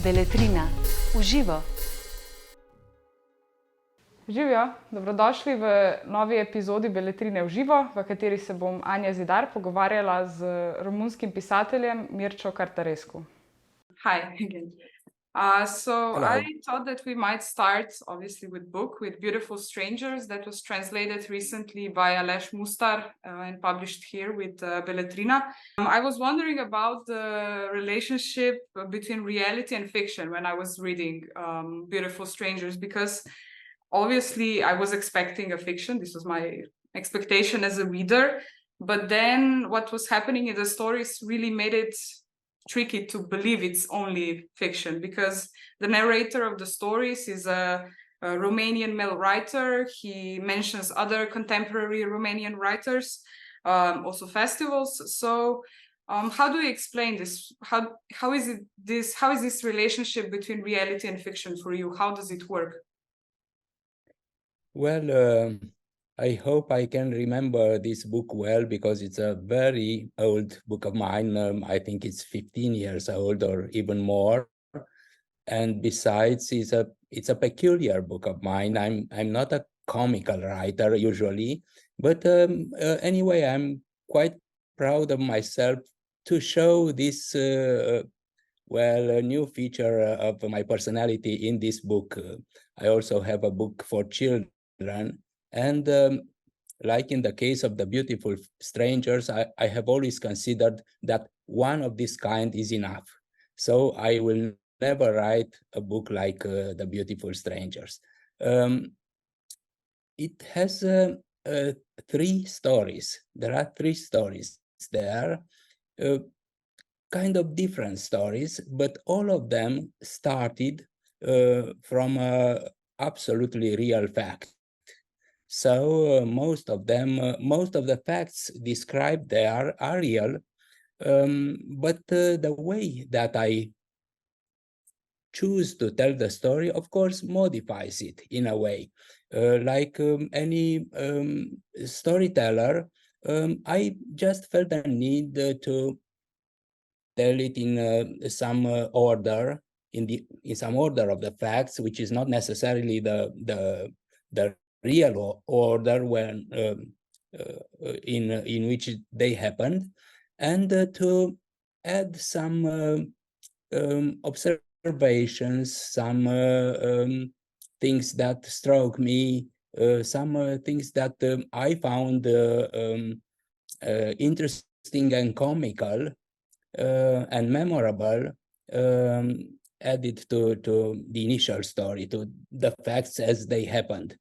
Beletrina, v živo. Živijo, dobrodošli v novi epizodi Beletrine v živo, v kateri se bom Anjo Zidar pogovarjala z romunskim pisateljem Mirceo Cărtărescu. Hi again. Hello. I thought that we might start, obviously, with book, with Beautiful Strangers, that was translated recently by Aleš Mustar and published here with Beletrina. I was wondering about the relationship between reality and fiction when I was reading Beautiful Strangers, because obviously I was expecting a fiction. This was my expectation as a reader. But then what was happening in the stories really made it tricky to believe it's only fiction, because the narrator of the stories is a Romanian male writer. He mentions other contemporary Romanian writers, also festivals. So how do you explain this? How is this relationship between reality and fiction for you? How does it work? Well, I hope I can remember this book well, because it's a very old book of mine. I think it's 15 years old or even more. And besides, it's a peculiar book of mine. I'm not a comical writer usually, but anyway, I'm quite proud of myself to show this a new feature of my personality in this book. I also have a book for children. And like in the case of the Beautiful Strangers, I have always considered that one of this kind is enough. So I will never write a book like the Beautiful Strangers. It has 3 stories. There are 3 stories there, kind of different stories, but all of them started from a absolutely real fact. So most of the facts described there are real, but the way that I choose to tell the story, of course, modifies it in a way. Like any storyteller, I just felt the need to tell it in some order, in some order of the facts, which is not necessarily the real order when in which they happened, and to add some observations, some things that struck me, some things that I found interesting and comical and memorable, added to the initial story, to the facts as they happened.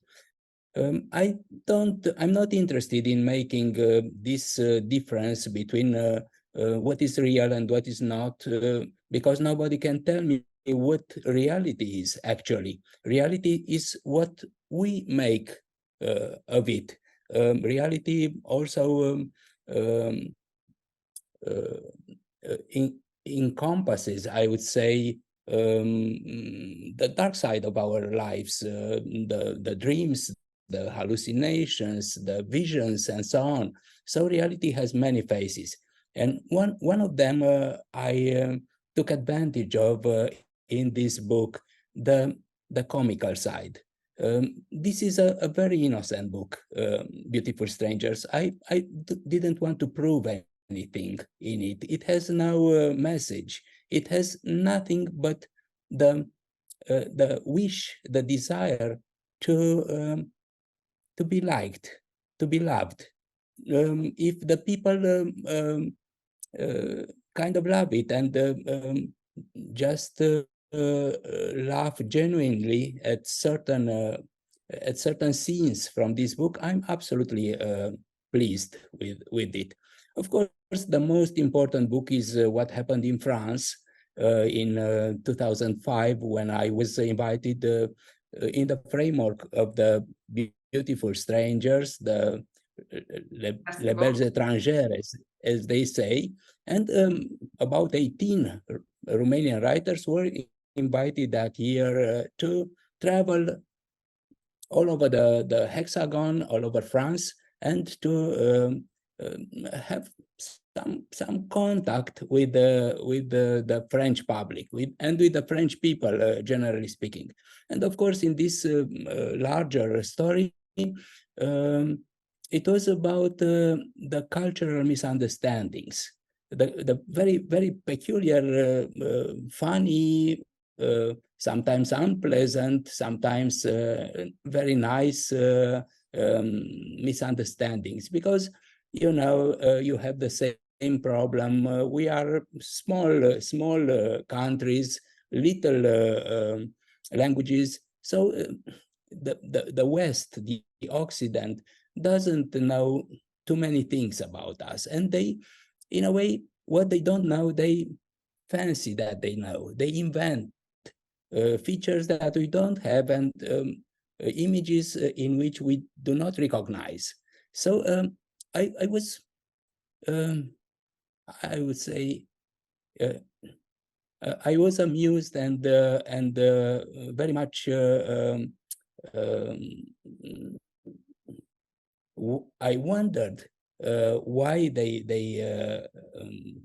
I'm not interested in making this difference between what is real and what is not, because nobody can tell me what reality is actually. Reality is what we make of it. Reality also encompasses, I would say, the dark side of our lives, the dreams, the hallucinations, the visions, and so on. So reality has many faces, and one of them I took advantage of in this book, the comical side. This is a very innocent book, Beautiful Strangers. I didn't want to prove anything in it. It has no message. It has nothing but the wish, the desire to be liked, to be loved. If the people kind of love it and just laugh genuinely at certain scenes from this book, I'm absolutely pleased with it. Of course, the most important book is what happened in France in 2005, when I was invited in the framework of the Beautiful Strangers, the Les Belles Étrangères, as they say, and about 18 Romanian writers were invited that year to travel all over the hexagon, all over France, and to have some contact with the French public, and with the French people, generally speaking. And of course, in this larger story, it was about the cultural misunderstandings, the very, very peculiar, funny, sometimes unpleasant, sometimes very nice misunderstandings, because you have the same problem. We are small countries, little languages. So the West, the Occident, doesn't know too many things about us, and they, in a way, what they don't know, they fancy that they know. They invent features that we don't have, and images in which we do not recognize. So I was, I would say, I was amused and very much. I wondered why they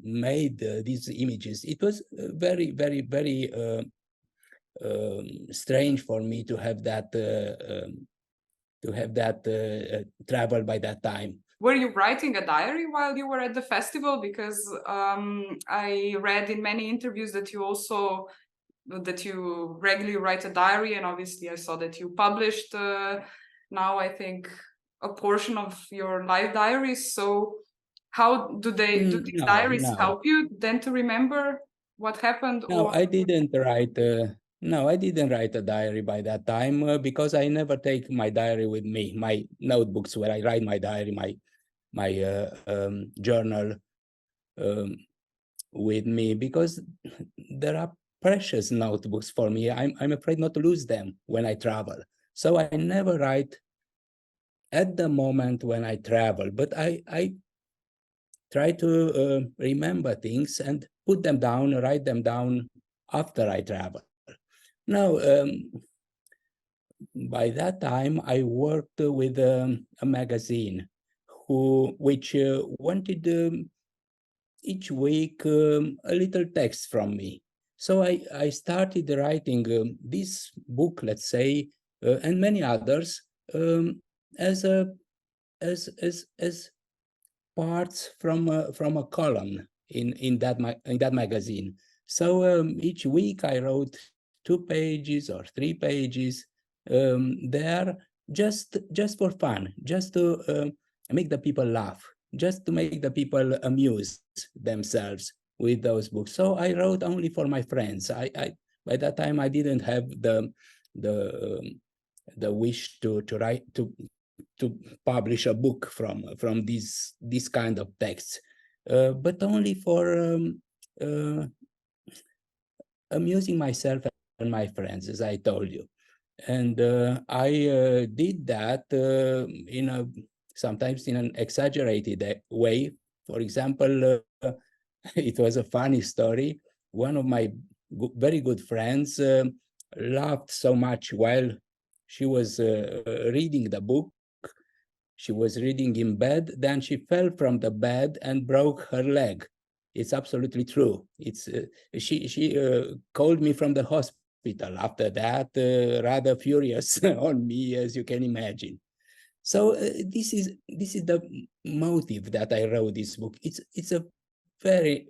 made these images. It was very, very, very strange for me to have that travel by that time. Were you writing a diary while you were at the festival? Because I read in many interviews that you regularly write a diary, and obviously I saw that you published now, I think, a portion of your life diaries. So how do these diaries help you then to remember what happened? No, I didn't write. No, I didn't write a diary by that time because I never take my diary with me. My notebooks where I write my diary, my journal with me, because there are precious notebooks for me. I'm afraid not to lose them when I travel. So I never write at the moment when I travel, but I try to remember things and put them down, write them down after I travel. Now, by that time, I worked with a magazine which wanted each week a little text from me. So I started writing this book, let's say, and many others as parts from a column in that magazine. So each week I wrote 2 pages or 3 pages there, just for fun, just to make the people laugh, just to make the people amuse themselves with those books. So I wrote only for my friends. I by that time I didn't have the wish to write to publish a book from this kind of texts, but only for amusing myself and my friends, as I told you. And I did that sometimes in an exaggerated way. For example, it was a funny story. One of my very good friends laughed so much while she was reading the book. She was reading in bed, then she fell from the bed and broke her leg. It's absolutely true. It's she called me from the hospital after that, rather furious on me, as you can imagine. So this is the motive that I wrote this book. It's a very,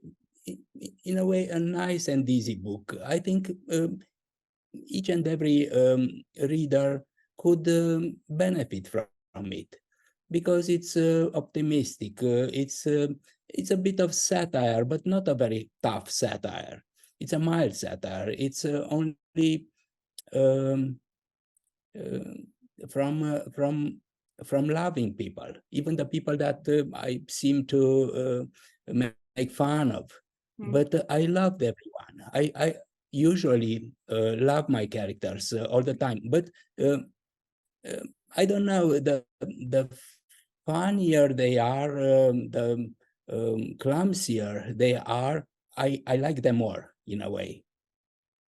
in a way, a nice and easy book. I think each and every reader could benefit from it, because it's optimistic. It's a bit of satire, but not a very tough satire. It's a mild satire. It's only from loving people, even the people that I seem to make fun of. But I loved everyone. I usually love my characters all the time. But I don't know, the funnier they are, the clumsier they are, I like them more, in a way.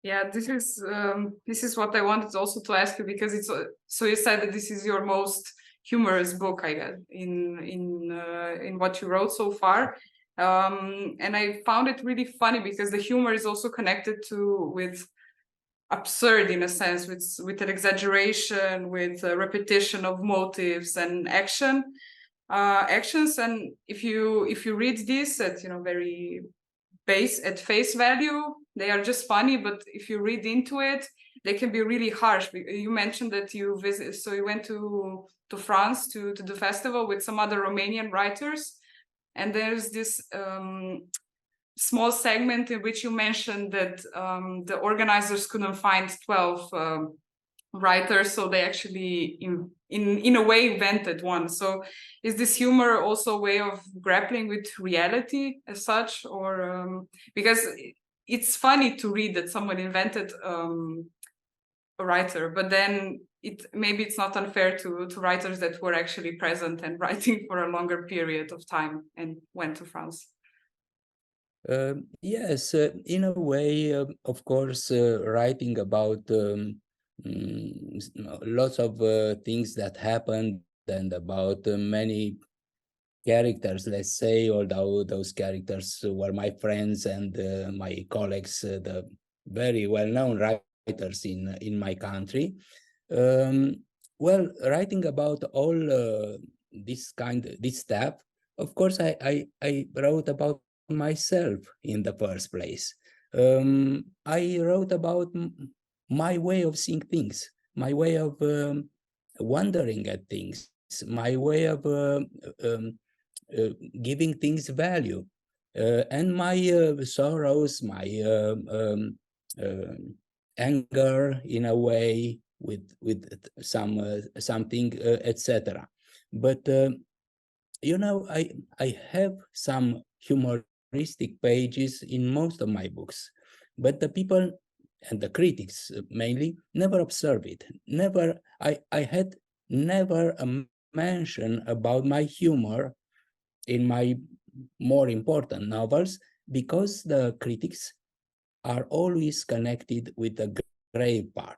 Yeah, this is what I wanted also to ask you, because it's so you said that this is your most humorous book, I guess, in what you wrote so far. And I found it really funny because the humor is also connected with absurd, in a sense, with an exaggeration, with a repetition of motives and actions. And if you read this at very at face value, they are just funny. But if you read into it, they can be really harsh. You mentioned that you went to France to the festival with some other Romanian writers, and there's this small segment in which you mentioned that the organizers couldn't find 12 writers, so they actually in a way invented one. So is this humor also a way of grappling with reality as such, or because it's funny to read that someone invented a writer, but then maybe it's not unfair to writers that were actually present and writing for a longer period of time and went to France. Yes, in a way, of course, writing about lots of things that happened and about many characters, let's say, although those characters were my friends and my colleagues, the very well-known writers in my country. Well, writing about all this stuff, of course, I wrote about myself in the first place. I wrote about my way of seeing things, my way of wondering at things, my way of giving things value, and my sorrows, my anger in a way, with something, etc. But I have some humoristic pages in most of my books, but the people and the critics mainly never observe it. I had never a mention about my humor in my more important novels, because the critics are always connected with the grave part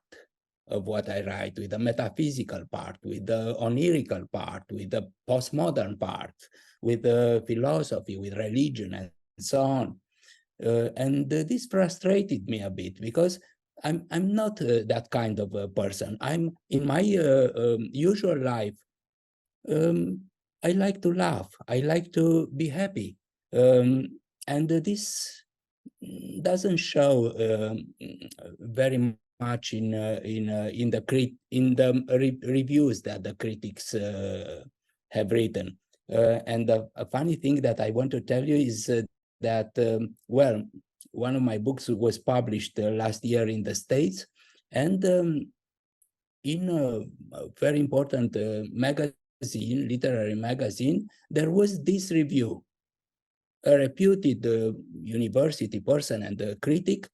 of what I write, with the metaphysical part, with the onirical part, with the postmodern part, with the philosophy, with religion, and so on. And this frustrated me a bit, because I'm not that kind of a person. I'm in my usual life. I like to laugh. I like to be happy, and this doesn't show very much in the reviews that the critics have written. And a funny thing that I want to tell you is that well, one of my books was published last year in the States, and in a very important literary magazine, there was this review. A reputed university person and a critic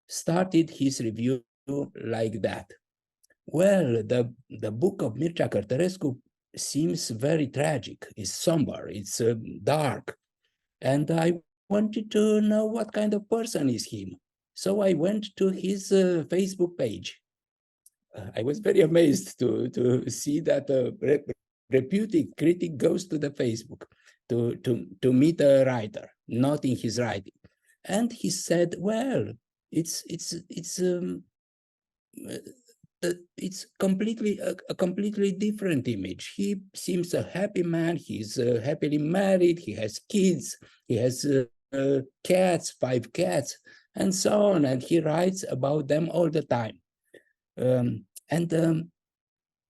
started his review like that. Well, the book of Mircea Cărtărescu seems very tragic. It's somber, it's dark. And I wanted to know what kind of person is him. So I went to his Facebook page. I was very amazed to see that a reputed critic goes to the Facebook to meet a writer, not in his writing. And he said, well, it's completely a completely different image. He seems a happy man. He's happily married. He has kids. He has cats, 5 cats, and so on. And he writes about them all the time.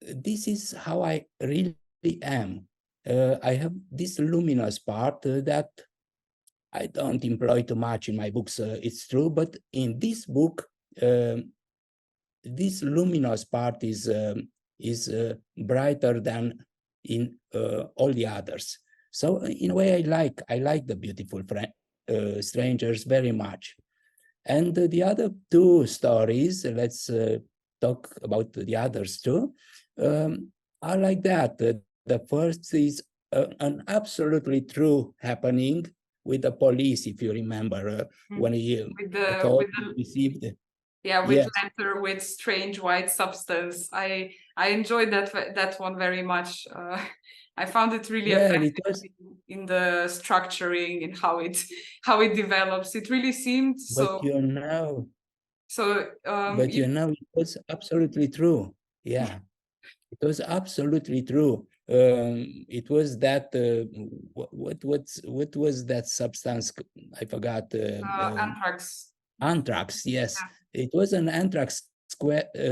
This is how I really am. I have this luminous part that I don't employ too much in my books, it's true, but in this book, this luminous part is brighter than in all the others. So in a way, I like the beautiful strangers very much. And the other 2 stories, let's talk about the others too, are like that. The first is an absolutely true happening with the police, if you remember, when he received Yeah, with Yes, letter, with strange white substance. I enjoyed that one very much. I found it really well, it effective was, in the structuring and how it develops. It really seemed but so. you know, So it was absolutely true. Yeah, it was absolutely true. It was that what was that substance? I forgot. anthrax. Anthrax. Yes, Yeah. it was an anthrax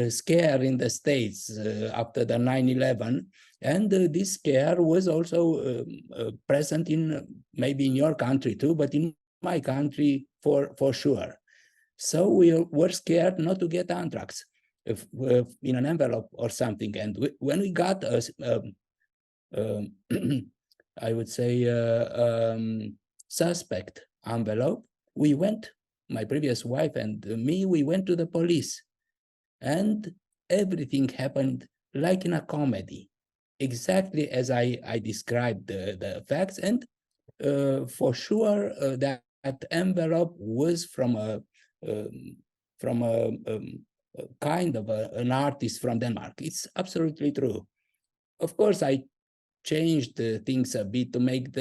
scare in the States after the 9/11, and this scare was also present in maybe in your country too, but in my country for sure. So we were scared not to get anthrax in an envelope or something. And when we got um, I would say, suspect envelope, we went, my previous wife and me, we went to the police. And everything happened like in a comedy, exactly as I described the facts. And for sure, that envelope was um, from a kind of an artist from Denmark. It's absolutely true. Of course, I changed things a bit to make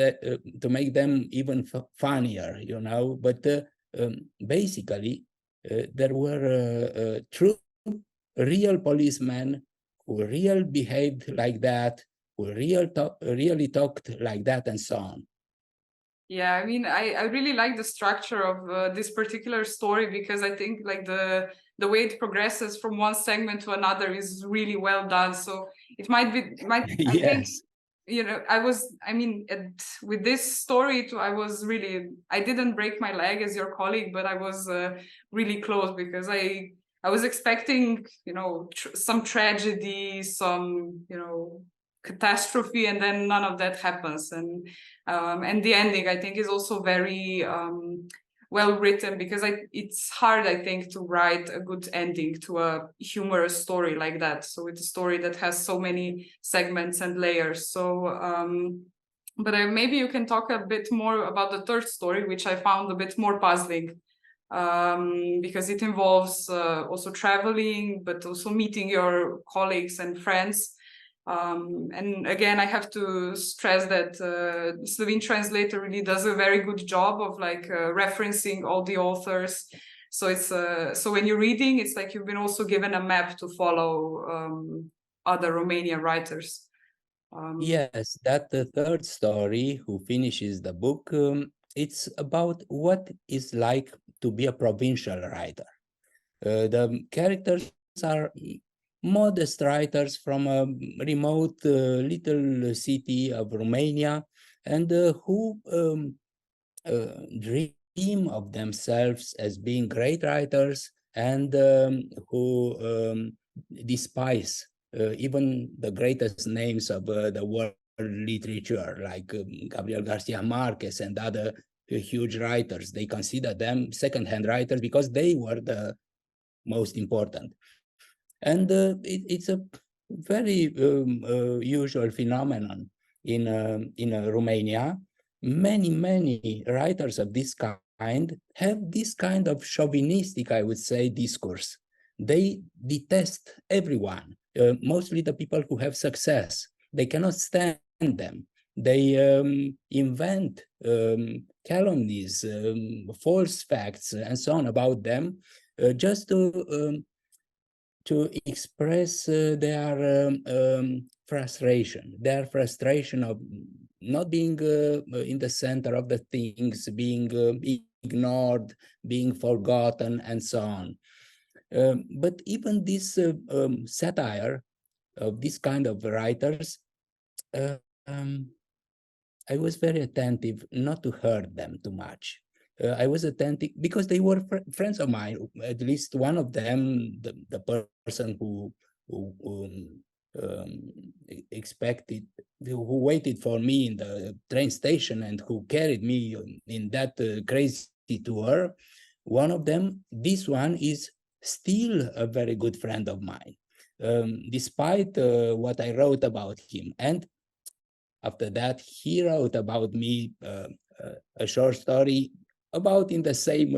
them even funnier, you know. But basically, there were true, real policemen who really behaved like that, who really talked like that, and so on. Yeah, I mean, I really like the structure of this particular story, because I think like the way it progresses from one segment to another is really well done. So it I think, Yes. with this story too, I didn't break my leg as your colleague, but I was really close, because I was expecting, some tragedy, some, catastrophe, and then none of that happens. And the ending, I think, is also very well written, because it's hard, I think, to write a good ending to a humorous story like that. So it's a story that has so many segments and layers. So but maybe you can talk a bit more about the third story, which I found a bit more puzzling, because it involves also traveling, but also meeting your colleagues and friends. And again, I have to stress that Slovene translator really does a very good job of referencing all the authors. So it's so when you're reading, it's like you've been also given a map to follow other Romanian writers. Yes, that the third story, who finishes the book, it's about what it's like to be a provincial writer. The characters are modest writers from a remote little city of Romania, and who dream of themselves as being great writers, and who despise even the greatest names of the world literature, like Gabriel Garcia Marquez and other huge writers. They consider them second-hand writers because they were the most important. And it's a very usual phenomenon in Romania. Many writers of this kind have this kind of chauvinistic, I would say, discourse. They detest everyone, mostly the people who have success. They cannot stand them. They invent calumnies, false facts, and so on about them, just to express their frustration of not being in the center of the things, being ignored, being forgotten, and so on. But even this satire of this kind of writers, uh, um, I was very attentive not to hurt them too much. I was attentive because they were friends of mine. At least one of them, the person who expected, who waited for me in the train station and who carried me in that crazy tour. One of them, this one, is still a very good friend of mine, despite what I wrote about him. And after that, he wrote about me a short story about in the same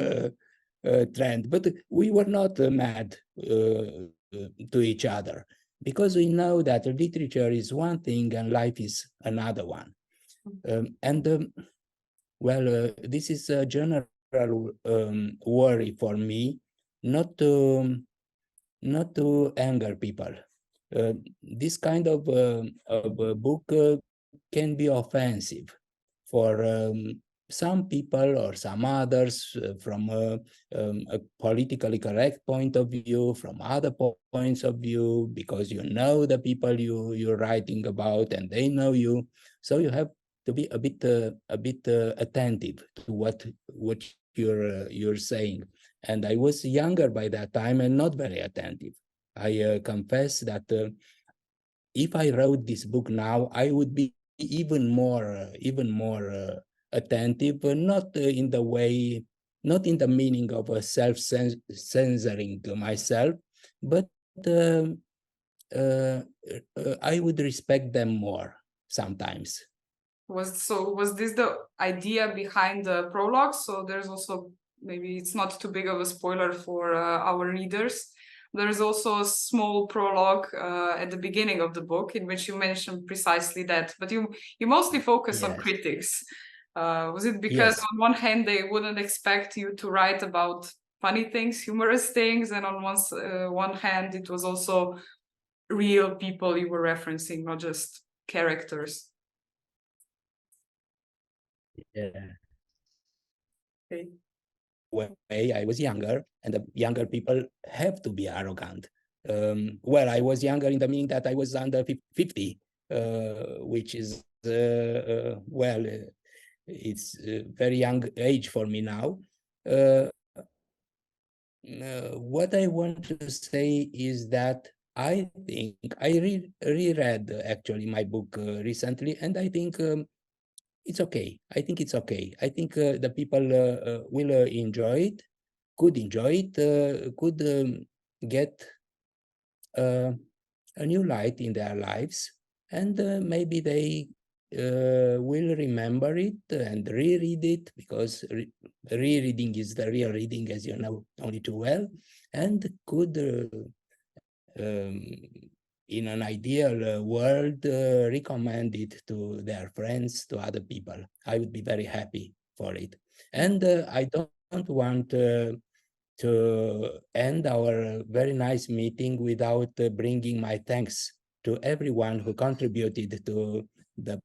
trend, but we were not mad to each other, because we know that literature is one thing and life is another one. This is a general worry for me, not to anger people. This kind of a book can be offensive for some people or some others from a politically correct point of view, from other points of view, because you know the people you're writing about and they know you, so you have to be a bit attentive to what you're saying. And I was younger by that time and not very attentive. I confess that if I wrote this book now, I would be even more attentive, not in the way, not in the meaning of self-censoring myself, but I would respect them more sometimes. Was this the idea behind the prologue? So there's also, maybe it's not too big of a spoiler for our readers, there's also a small prologue at the beginning of the book in which you mention precisely that, but you mostly focus on critics. Was it because on one hand they wouldn't expect you to write about funny things, humorous things, and on one hand it was also real people you were referencing, not just characters? When I was younger, and the younger people have to be arrogant. I was younger in the meaning that I was under 50, which is, it's a very young age for me now. What I want to say is that I think I reread actually my book recently, and I think it's okay. I think it's okay. I think the people will enjoy it, could enjoy it, could get a new light in their lives, and maybe they will remember it and reread it, because rereading is the real reading, as you know only too well, and could in an ideal world, recommend it to their friends, to other people. I would be very happy for it. And I don't want to end our very nice meeting without bringing my thanks to everyone who contributed to the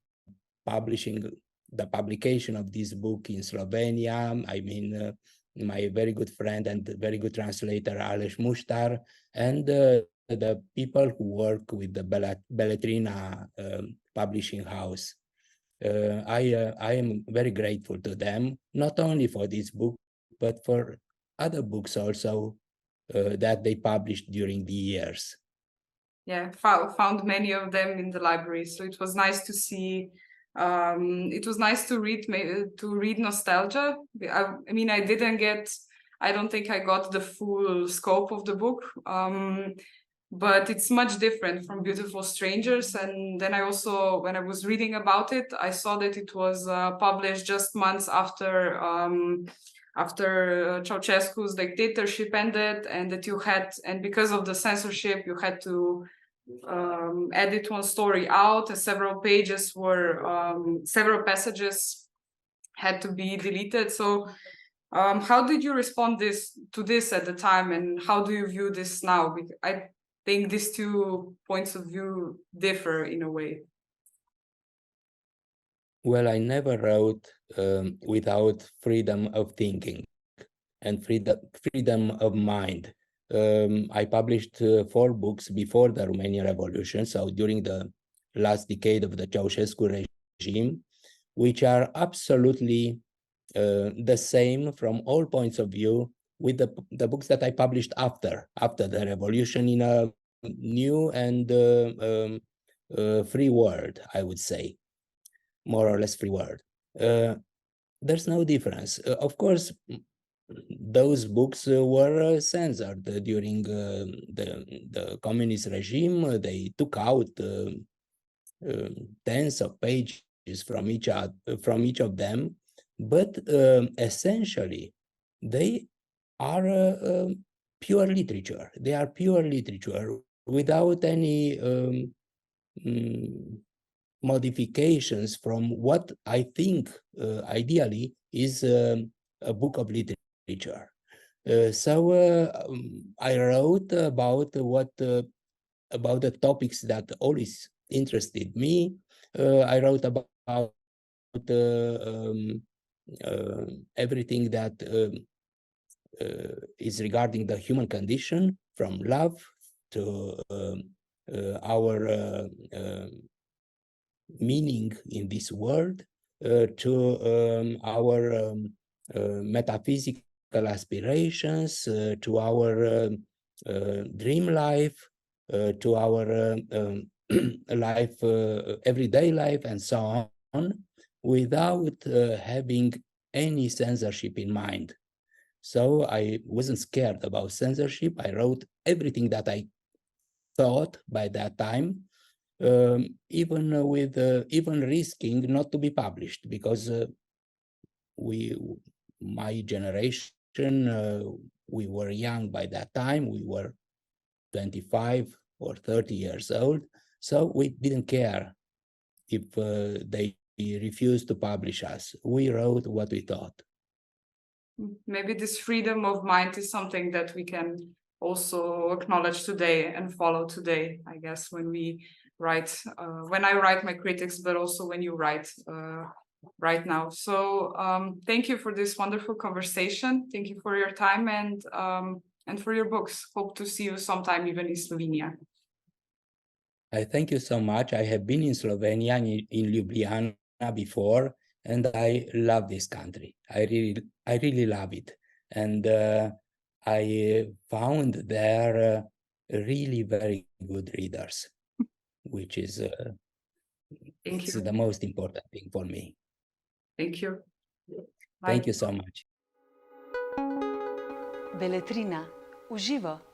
publication of this book in Slovenia. I mean, my very good friend and very good translator, Aleš Muštar, and the people who work with the Beletrina publishing house. I am very grateful to them, not only for this book, but for other books also that they published during the years. Yeah, found many of them in the library, so it was nice to see. It was nice to read nostalgia. I mean, I don't think I got the full scope of the book, but it's much different from Beautiful Strangers. And then I also, when I was reading about it, I saw that it was published just months after Ceausescu's dictatorship ended, and that and because of the censorship, you had to edit one story out, and several passages had to be deleted. So how did you respond to this at the time, and how do you view this now? I think these two points of view differ in a way. Well, I never wrote without freedom of thinking and freedom of mind. I published 4 books before the Romanian Revolution, so during the last decade of the Ceausescu regime, which are absolutely the same from all points of view with the books that I published after the revolution, in a new and free world, I would say, more or less free world. There's no difference. Of course, those books were censored during the communist regime. They took out tens of pages from each of them, but essentially they are pure literature. They are pure literature without any modifications from what I think ideally is a book of literature. I wrote about about the topics that always interested me. I wrote about everything that is regarding the human condition, from love to our meaning in this world, to our metaphysical aspirations, to our dream life, to our life, everyday life, and so on, without having any censorship in mind. So I wasn't scared about censorship. I wrote everything that I thought by that time, even risking not to be published, because my generation, we were young by that time. We were 25 or 30 years old, so we didn't care if they refused to publish us. We wrote what we thought. Maybe this freedom of mind is something that we can also acknowledge today and follow today, I guess, when we write, when I write my critics, but also when you write right now. So thank you for this wonderful conversation. Thank you for your time and for your books. Hope to see you sometime even in Slovenia. I thank you so much. I have been in Slovenia, in Ljubljana before, and I love this country. I really love it. And I found there really very good readers, which is it's the most important thing for me. Thank you. Thank you so much. Beletrina, v živo.